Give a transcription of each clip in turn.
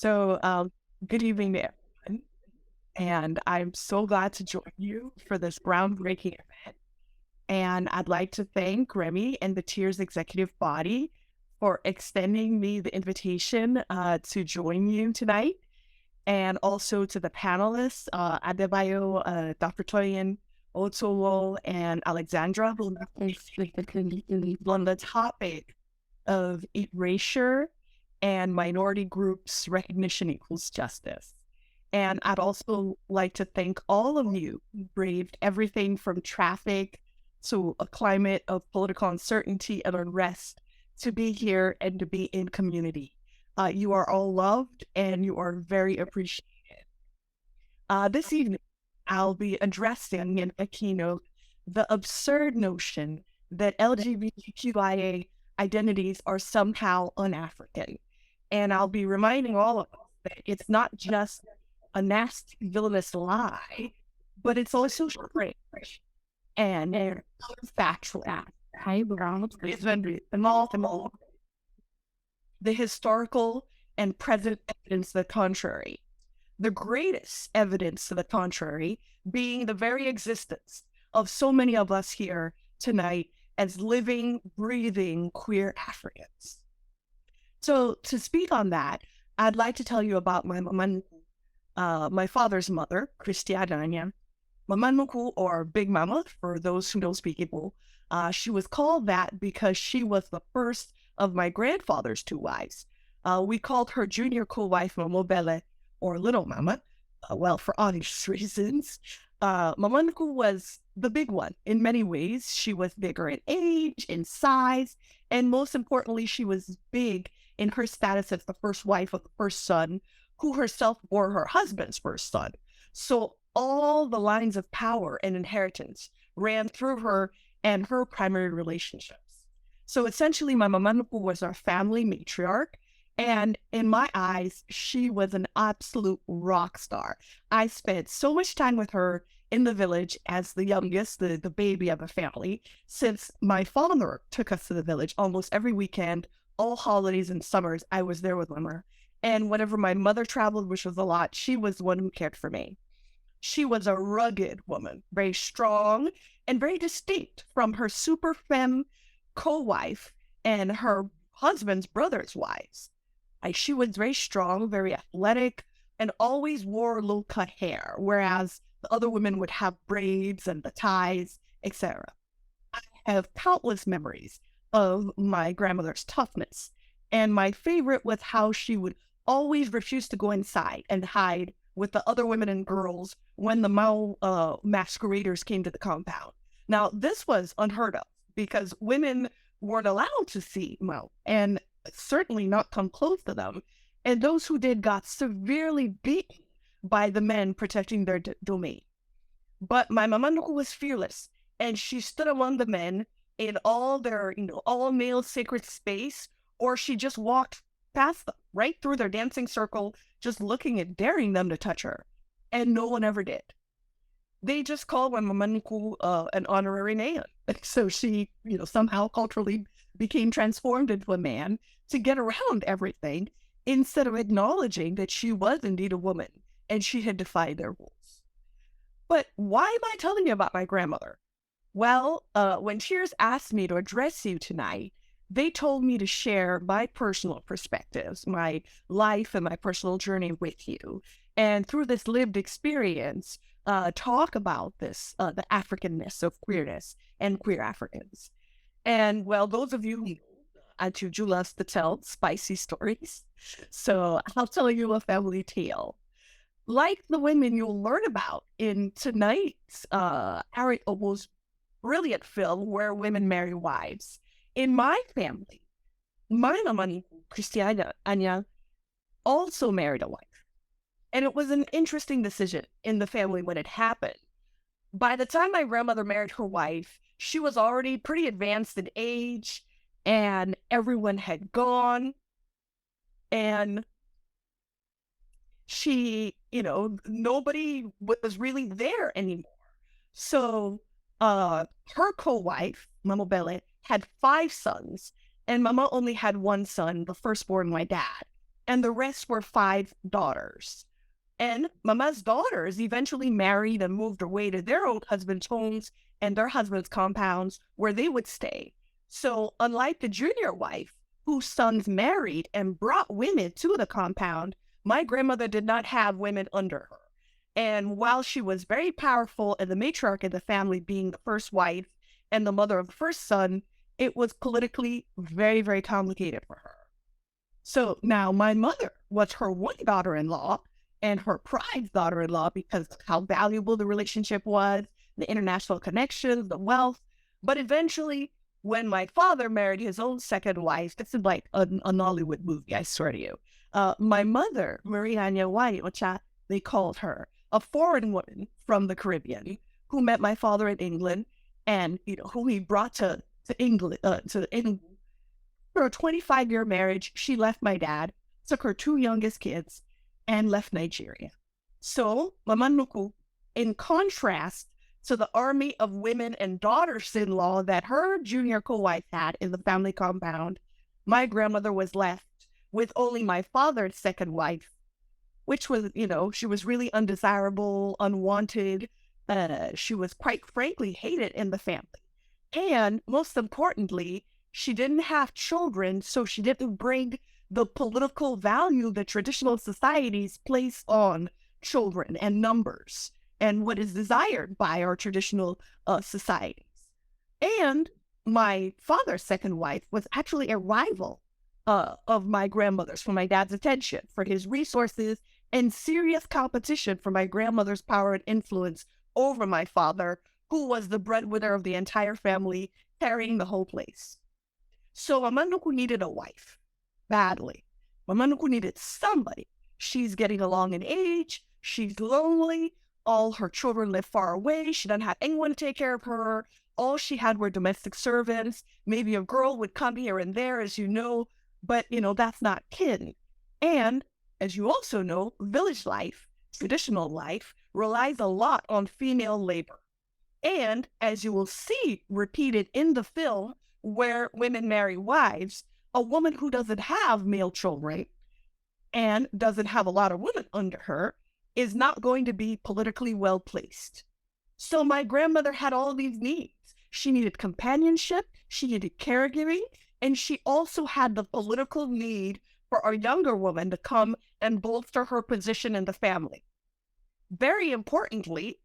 So, good evening to everyone, and I'm so glad to join you for this groundbreaking event. And I'd like to thank Remy and the Tears Executive Body for extending me the invitation to join you tonight, and also to the panelists, Adebayo, Dr. Toyin, Otowo, and Alexandra, who on the topic of erasure and minority groups recognition equals justice. And I'd also like to thank all of you who braved everything from traffic to a climate of political uncertainty and unrest to be here and to be in community. You are all loved and you are very appreciated. This evening, I'll be addressing in a keynote the absurd notion that LGBTQIA identities are somehow un-African. And I'll be reminding all of us that it's not just a nasty, villainous lie, but it's also strange and factual. The historical and present evidence to the contrary. The greatest evidence to the contrary being the very existence of so many of us here tonight as living, breathing queer Africans. So to speak on that, I'd like to tell you about my father's mother, Uju Anya. Mamanmuku, or Big Mama, for those who don't speak Igbo. She was called that because she was the first of my grandfather's two wives. We called her junior co-wife Mamobele, or Little Mama, well, for obvious reasons. Mamanmuku was the big one in many ways. She was bigger in age, in size, and most importantly, she was big in her status as the first wife of the first son, who herself bore her husband's first son. So all the lines of power and inheritance ran through her and her primary relationships. So essentially, my Mamanmuku was our family matriarch. And in my eyes, she was an absolute rock star. I spent so much time with her in the village as the youngest, the baby of the family, since my father took us to the village almost every weekend, all holidays and summers. I was there with her. And whenever my mother traveled, which was a lot, she was the one who cared for me. She was a rugged woman, very strong and very distinct from her super femme co-wife and her husband's brother's wives. She was very strong, very athletic, and always wore low-cut hair, whereas the other women would have braids and the ties, etc. I have countless memories of my grandmother's toughness, and my favorite was how she would always refuse to go inside and hide with the other women and girls when the Mao masqueraders came to the compound. Now, this was unheard of because women weren't allowed to see Mao and certainly not come close to them. And those who did got severely beaten by the men protecting their domain. But my Mamanduku was fearless, and she stood among the men in all their, all male sacred space, or she just walked past them, right through their dancing circle, just looking and daring them to touch her. And no one ever did. They just called my Mamanduku an honorary man. So she, somehow culturally became transformed into a man to get around everything instead of acknowledging that she was indeed a woman and she had defied their rules. But why am I telling you about my grandmother? Well, when Cheers asked me to address you tonight, they told me to share my personal perspectives, my life and my personal journey with you. And through this lived experience, talk about this, the Africanness of queerness and queer Africans. And well, those of you who know, Uju loves to tell spicy stories. So I'll tell you a family tale. Like the women you'll learn about in tonight's almost brilliant film, Where Women Marry Wives. In my family, my mama, Uju Anya, also married a wife. And it was an interesting decision in the family when it happened. By the time my grandmother married her wife, she was already pretty advanced in age, and everyone had gone. And she, nobody was really there anymore. So her co-wife, Mama Bele, had 5 sons, and Mama only had one son, the firstborn, my dad. and the rest were 5 daughters. And Mama's daughters eventually married and moved away to their own husbands' homes and their husbands' compounds where they would stay. So, unlike the junior wife, whose sons married and brought women to the compound, my grandmother did not have women under her. And while she was very powerful and the matriarch of the family, being the first wife and the mother of the first son, it was politically very, very complicated for her. So now my mother was her one daughter-in-law and her prize daughter-in-law because of how valuable the relationship was, the international connections, the wealth. But eventually, when my father married his own second wife, this is like a Nollywood movie, I swear to you. My mother, Maria Anya Ocha, they called her, a foreign woman from the Caribbean who met my father in England and, who he brought to England, for a 25-year marriage. She left my dad, took her 2 youngest kids, and left Nigeria. So, Mama Nuku, in contrast to the army of women and daughters-in-law that her junior co-wife had in the family compound, my grandmother was left with only my father's second wife, which was, she was really undesirable, unwanted. She was quite frankly hated in the family. And most importantly, she didn't have children, so she didn't bring the political value that traditional societies place on children and numbers and what is desired by our traditional societies. And my father's second wife was actually a rival of my grandmother's for my dad's attention, for his resources, and serious competition for my grandmother's power and influence over my father, who was the breadwinner of the entire family, carrying the whole place. So Mama Nuku needed a wife, badly. Mama Nuku needed somebody. She's getting along in age, she's lonely, all her children live far away, she doesn't have anyone to take care of her, all she had were domestic servants, maybe a girl would come here and there, as you know, but, that's not kin. And, as you also know, village life, traditional life, relies a lot on female labor. And, as you will see repeated in the film, where women marry wives, a woman who doesn't have male children and doesn't have a lot of women under her is not going to be politically well placed. So my grandmother had all these needs. She needed companionship, she needed caregiving, and she also had the political need for a younger woman to come and bolster her position in the family. Very importantly,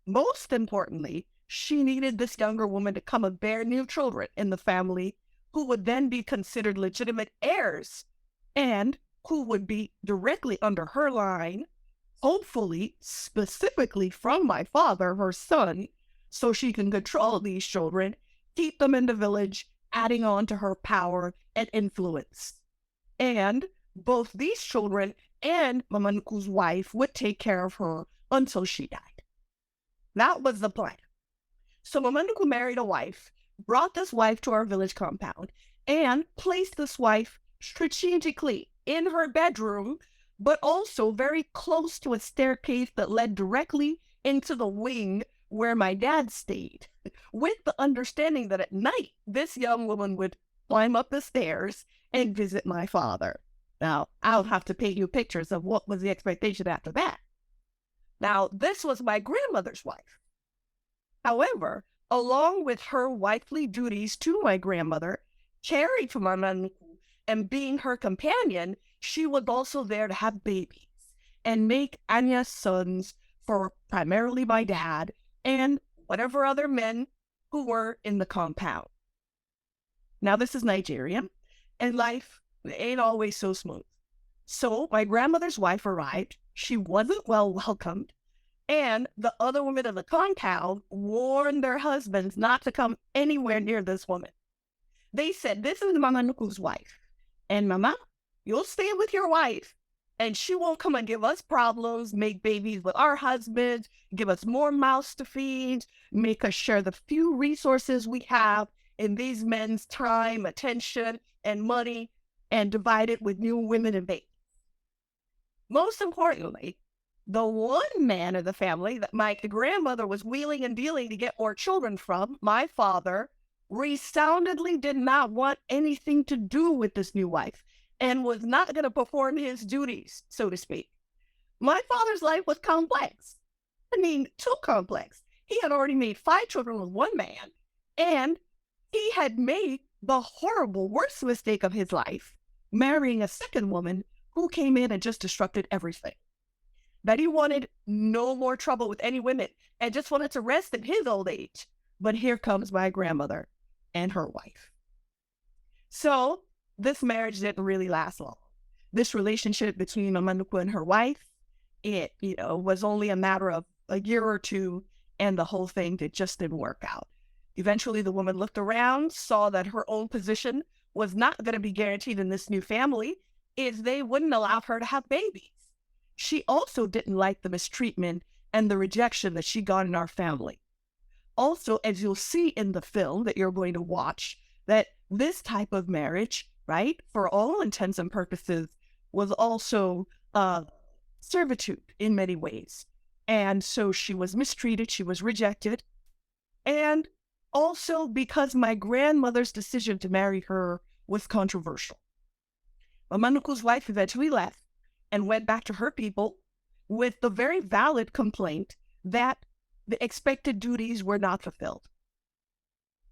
most importantly, she needed this younger woman to come and bear new children in the family who would then be considered legitimate heirs and who would be directly under her line, hopefully specifically from my father, her son, so she can control these children, keep them in the village, adding on to her power and influence. And both these children and Mama Nuku's wife would take care of her until she died. That was the plan. So Mama Nuku married a wife, brought this wife to our village compound, and placed this wife strategically in her bedroom, but also very close to a staircase that led directly into the wing where my dad stayed, with the understanding that at night, this young woman would climb up the stairs and visit my father. Now, I'll have to paint you pictures of what was the expectation after that. Now, this was my grandmother's wife. However, along with her wifely duties to my grandmother, caring for Mama Nuku and being her companion, she was also there to have babies and make Anya's sons for primarily my dad and whatever other men who were in the compound. Now, this is Nigeria, and life ain't always so smooth. So my grandmother's wife arrived. She wasn't well welcomed, and the other women of the compound warned their husbands not to come anywhere near this woman. They said, "This is Mama Nuku's wife, and Mama, you'll stay with your wife, and she won't come and give us problems, make babies with our husbands, give us more mouths to feed, make us share the few resources we have in these men's time, attention, and money, and divide it with new women and babies." Most importantly, the one man of the family that my grandmother was wheeling and dealing to get more children from, my father, resoundingly did not want anything to do with this new wife. and was not going to perform his duties, so to speak. My father's life was complex. I mean, too complex. He had already made 5 children with one man, and he had made the horrible, worst mistake of his life, marrying a second woman who came in and just disrupted everything. That he wanted no more trouble with any women and just wanted to rest in his old age. But here comes my grandmother and her wife. So this marriage didn't really last long. This relationship between Mamanukwu and her wife, it, was only a matter of a year or two, and the whole thing just didn't work out. Eventually, the woman looked around, saw that her own position was not going to be guaranteed in this new family if they wouldn't allow her to have babies. She also didn't like the mistreatment and the rejection that she got in our family. Also, as you'll see in the film that you're going to watch, that this type of marriage, right, for all intents and purposes, was also servitude in many ways. And so she was mistreated, she was rejected. And also because my grandmother's decision to marry her was controversial. Mamanuku's wife eventually left and went back to her people with the very valid complaint that the expected duties were not fulfilled.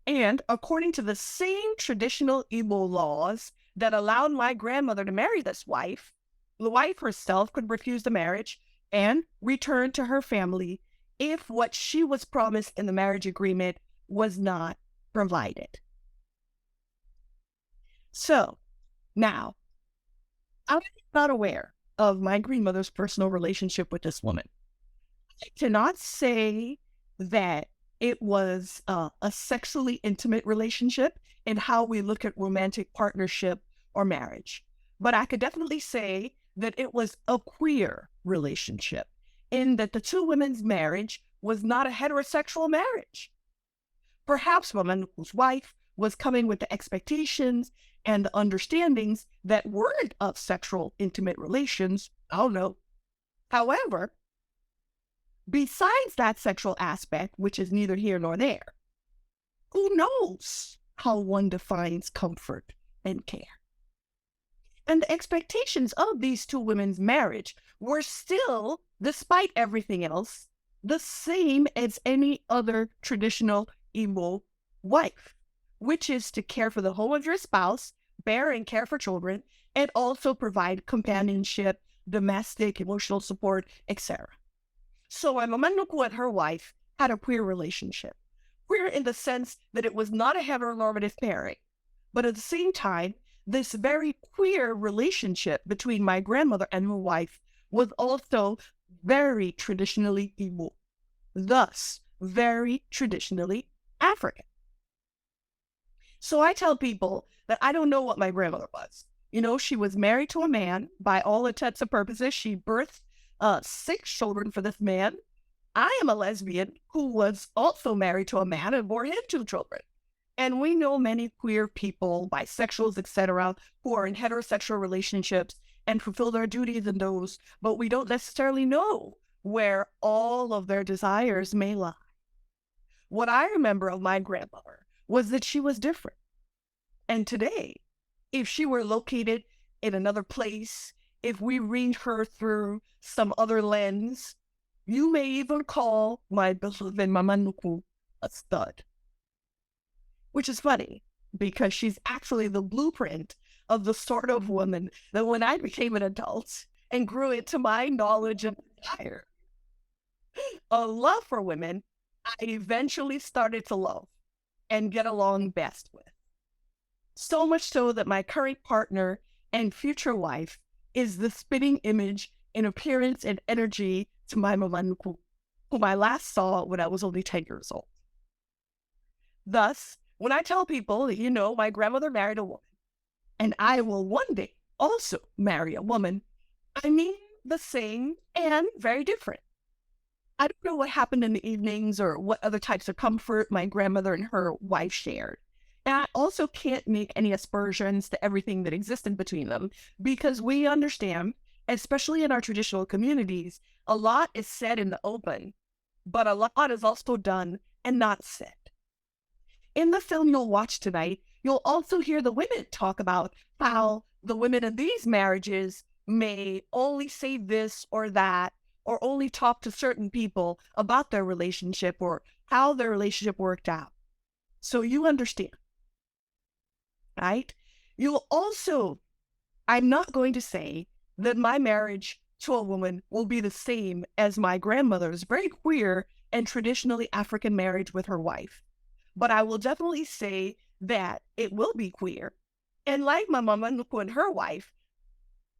And according to the same traditional Igbo laws that allowed my grandmother to marry this wife, the wife herself could refuse the marriage and return to her family if what she was promised in the marriage agreement was not provided. So, now, I'm not aware of my grandmother's personal relationship with this woman. I cannot say that it was a sexually intimate relationship in how we look at romantic partnership or marriage. But I could definitely say that it was a queer relationship in that the two women's marriage was not a heterosexual marriage. Perhaps Mamanukwu's wife was coming with the expectations and the understandings that weren't of sexual intimate relations. I don't know. However, besides that sexual aspect, which is neither here nor there, who knows how one defines comfort and care? And the expectations of these two women's marriage were still, despite everything else, the same as any other traditional Igbo wife, which is to care for the home of your spouse, bear and care for children, and also provide companionship, domestic, emotional support, etc. So Mamanukwu and her wife had a queer relationship. Queer in the sense that it was not a heteronormative pairing, but at the same time, this very queer relationship between my grandmother and her wife was also very traditionally Igbo, thus very traditionally African. So I tell people that I don't know what my grandmother was. She was married to a man. By all intents and purposes, she birthed 6 children for this man. I am a lesbian who was also married to a man and bore him 2 children. And we know many queer people, bisexuals, etc., who are in heterosexual relationships and fulfill their duties in those, but we don't necessarily know where all of their desires may lie. What I remember of my grandmother was that she was different. And today, if she were located in another place, if we read her through some other lens, you may even call my beloved Mamanukwu a stud. Which is funny, because she's actually the blueprint of the sort of woman that when I became an adult and grew into my knowledge and desire, a love for women, I eventually started to love and get along best with. So much so that my current partner and future wife is the spitting image in appearance and energy to my Mamanukwu, whom I last saw when I was only 10 years old. Thus, when I tell people that, my grandmother married a woman, and I will one day also marry a woman, I mean the same and very different. I don't know what happened in the evenings or what other types of comfort my grandmother and her wife shared. And I also can't make any aspersions to everything that existed between them because we understand, especially in our traditional communities, a lot is said in the open, but a lot is also done and not said. In the film you'll watch tonight, You'll also hear the women talk about how the women in these marriages may only say this or that, or only talk to certain people about their relationship or how their relationship worked out. So you understand, right? You'll also, I'm not going to say that my marriage to a woman will be the same as my grandmother's very queer and traditionally African marriage with her wife. But I will definitely say that it will be queer. And like my mama and her wife,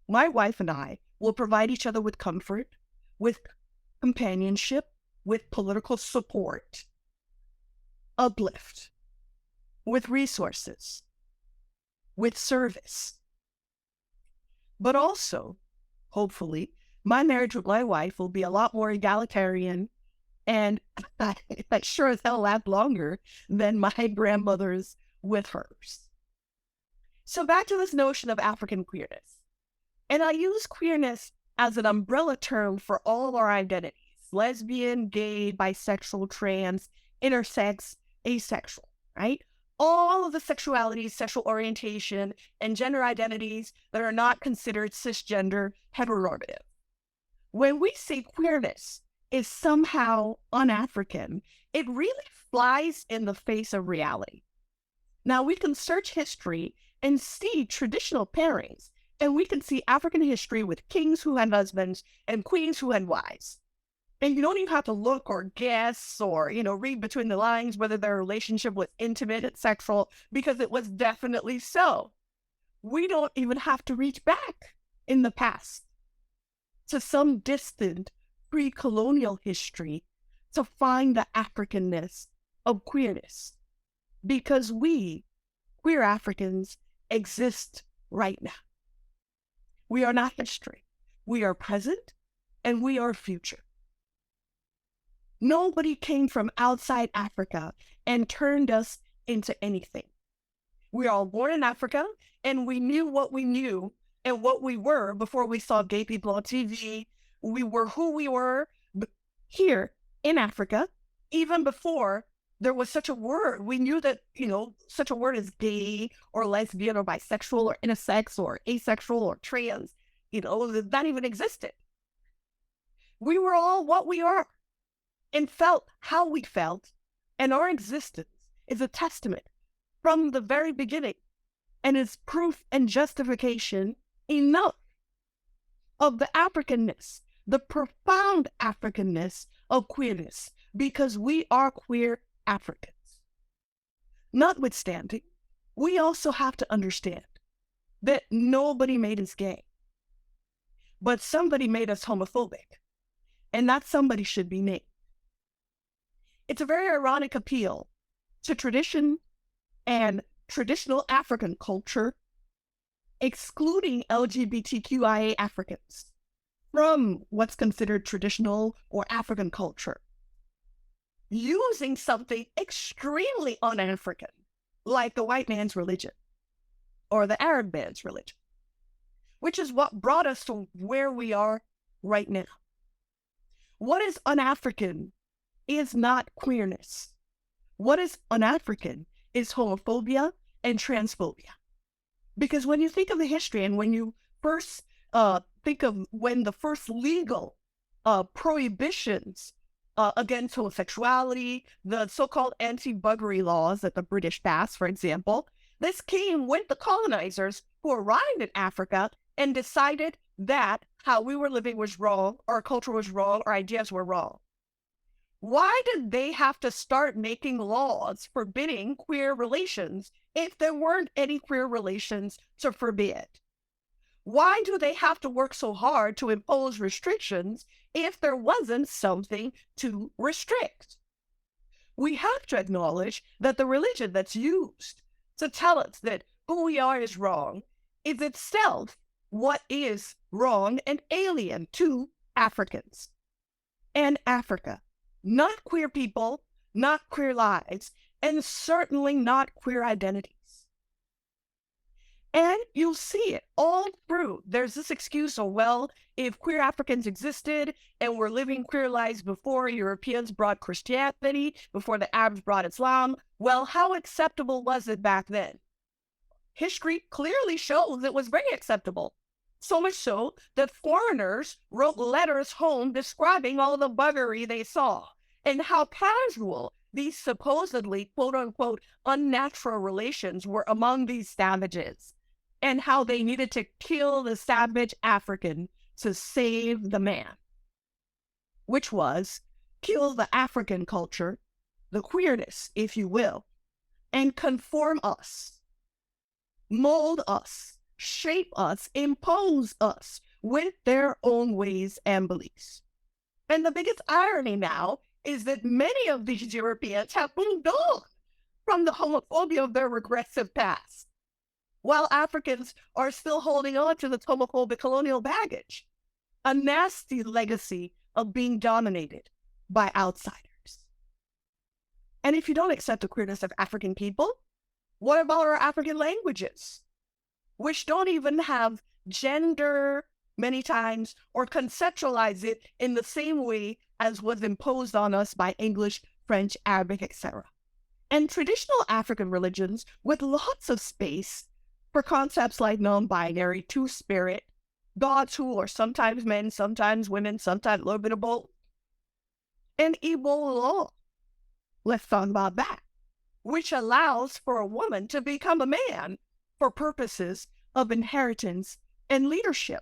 my wife and I will provide each other with comfort, with companionship, with political support, uplift, with resources, with service. But also, hopefully, my marriage with my wife will be a lot more egalitarian and that sure as hell last longer than my grandmother's with hers. So back to this notion of African queerness. And I use queerness as an umbrella term for all of our identities: lesbian, gay, bisexual, trans, intersex, asexual, right? All of the sexualities, sexual orientation, and gender identities that are not considered cisgender heteronormative. When we say queerness is somehow un-African, it really flies in the face of reality. Now, we can search history and see traditional pairings, and we can see African history with kings who had husbands and queens who had wives. And you don't even have to look or guess or, read between the lines whether their relationship was intimate and sexual, because it was definitely so. We don't even have to reach back in the past to some distant pre-colonial history to find the Africanness of queerness, because we, queer Africans, exist right now. We are not history. We are present and we are future. Nobody came from outside Africa and turned us into anything. We are all born in Africa, and we knew what we knew and what we were before we saw gay people on TV. We were who we were here in Africa, even before there was such a word. We knew that, such a word as gay or lesbian or bisexual or intersex or asexual or trans, that even existed. We were all what we are and felt how we felt, and our existence is a testament from the very beginning and is proof and justification enough of the Africanness, the profound Africanness of queerness, because we are queer Africans. Notwithstanding, we also have to understand that nobody made us gay, but somebody made us homophobic, and that somebody should be named. It's a very ironic appeal to tradition and traditional African culture, excluding LGBTQIA Africans from what's considered traditional or African culture, using something extremely un-African, like the white man's religion or the Arab man's religion, which is what brought us to where we are right now. What is un-African is not queerness. What is un-African is homophobia and transphobia. Because when you think of the history and when you first think of when the first legal prohibitions against homosexuality, the so-called anti-buggery laws that the British passed, for example, this came with the colonizers who arrived in Africa and decided that how we were living was wrong, our culture was wrong, our ideas were wrong. Why did they have to start making laws forbidding queer relations if there weren't any queer relations to forbid? Why do they have to work so hard to impose restrictions if there wasn't something to restrict? We have to acknowledge that the religion that's used to tell us that who we are is wrong is itself what is wrong and alien to Africans and Africa. Not queer people, not queer lives, and certainly not queer identities. And you'll see it all through. There's this excuse, if queer Africans existed and were living queer lives before Europeans brought Christianity, before the Arabs brought Islam, how acceptable was it back then? history clearly shows it was very acceptable. So much so that foreigners wrote letters home describing all the buggery they saw and how casual these supposedly quote unquote unnatural relations were among these savages, and how they needed to kill the savage African to save the man, which was kill the African culture, the queerness, if you will, and conform us, mold us, shape us, impose us with their own ways and beliefs. And the biggest irony now is that many of these Europeans have moved on from the homophobia of their regressive past, while Africans are still holding on to the homophobic colonial baggage, a nasty legacy of being dominated by outsiders. And if you don't accept the queerness of African people, what about our African languages, which don't even have gender many times or conceptualize it in the same way as was imposed on us by English, French, Arabic, etc. And traditional African religions with lots of space for concepts like non-binary, two-spirit, gods who are sometimes men, sometimes women, sometimes a little bit of both, and Igbo law. Let's talk about that, which allows for a woman to become a man for purposes of inheritance and leadership.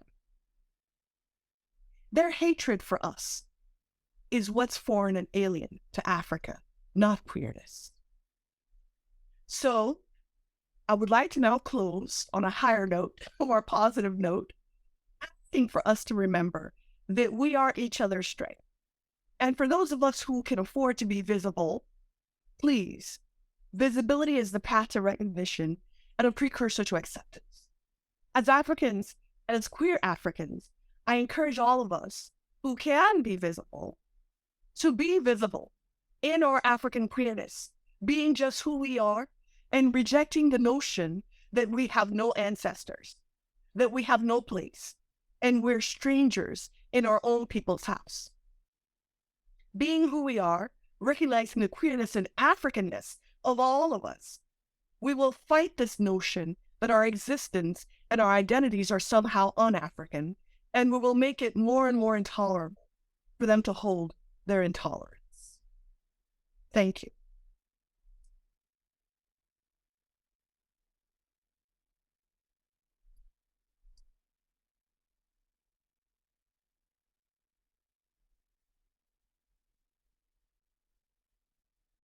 Their hatred for us is what's foreign and alien to Africa, not queerness. So I would like to now close on a higher note, a more positive note, asking for us to remember that we are each other's strength. And for those of us who can afford to be visible, please, visibility is the path to recognition and a precursor to acceptance. As Africans and as queer Africans, I encourage all of us who can be visible to be visible in our African queerness, being just who we are and rejecting the notion that we have no ancestors, that we have no place, and we're strangers in our own people's house. Being who we are, recognizing the queerness and Africanness of all of us, we will fight this notion that our existence and our identities are somehow un-African, and we will make it more and more intolerable for them to hold their intolerance. Thank you.